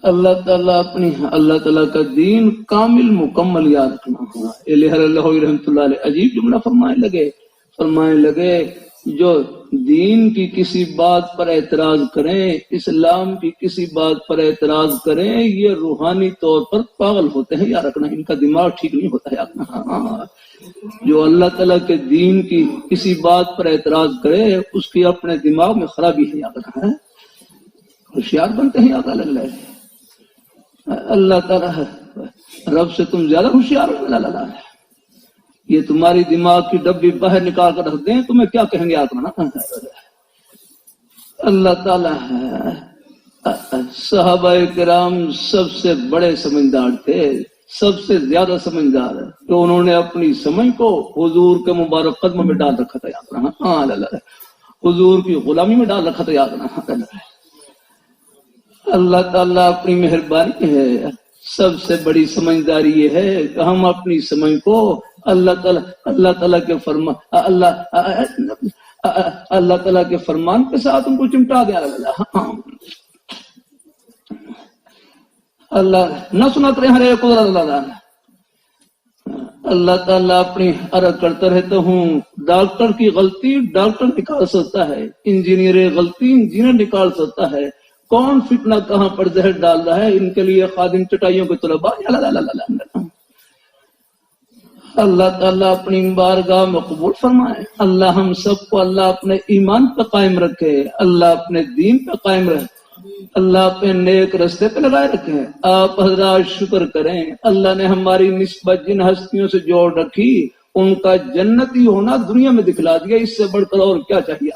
اللہ تعالیٰ کا دین کامل مکمل یاد رکھنا. رحمۃ اللہ علیہ عجیب جملہ فرمانے لگے جو دین کی کسی بات پر اعتراض کریں، اسلام کی کسی بات پر اعتراض کریں، یہ روحانی طور پر پاگل ہوتے ہیں، یاد رکھنا ان کا دماغ ٹھیک نہیں ہوتا ہے. یاد رکھنا جو اللہ تعالیٰ کے دین کی کسی بات پر اعتراض کرے اس کی اپنے دماغ میں خرابی ہے. یاد رکھنا ہے ہوشیار بنتے ہیں. یاد اللہ تعالیٰ رب سے تم زیادہ ہوشیار ہو. اللہ یہ تمہاری دماغ کی ڈبی باہر نکال کر رکھ دیں تمہیں کیا کہیں گے. اللہ تعالیٰ صحابہ کرام سب سے بڑے سمجھدار تھے، سب سے زیادہ سمجھدار ہے تو انہوں نے اپنی سمجھ کو حضور کے مبارک قدموں میں ڈال رکھا تھا. یاد رہنا حضور کی غلامی میں ڈال رکھا تھا. یاد رہنا اللہ تعالیٰ اپنی مہربانی ہے، سب سے بڑی سمجھداری یہ ہے کہ ہم اپنی سمجھ کو اللہ تعالیٰ کے فرمان کے ساتھ ان کو چمٹا دیا. اللہ نہ سنت رہے ہر ایک اللہ تعالیٰ اپنی عرض کرتا رہتا ہوں. ڈاکٹر کی غلطی ڈاکٹر نکال سکتا ہے، انجینئر غلطی انجینئر نکال سکتا ہے. کون فتنہ کہاں پر زہر ڈال رہا ہے ان کے لیے خادم چٹائیوں کے طلباء. اللہ تعالیٰ اپنی بارگاہ میں قبول فرمائے. اللہ ہم سب کو اللہ اپنے ایمان پہ قائم رکھے، اللہ اپنے دین پہ قائم رکھے، اللہ اپنے نیک رستے پہ لگائے رکھے. آپ حضرات شکر کریں اللہ نے ہماری نسبت جن ہستیوں سے جوڑ رکھی ان کا جنتی ہونا دنیا میں دکھلا دیا. اس سے بڑھ کر اور کیا چاہیے.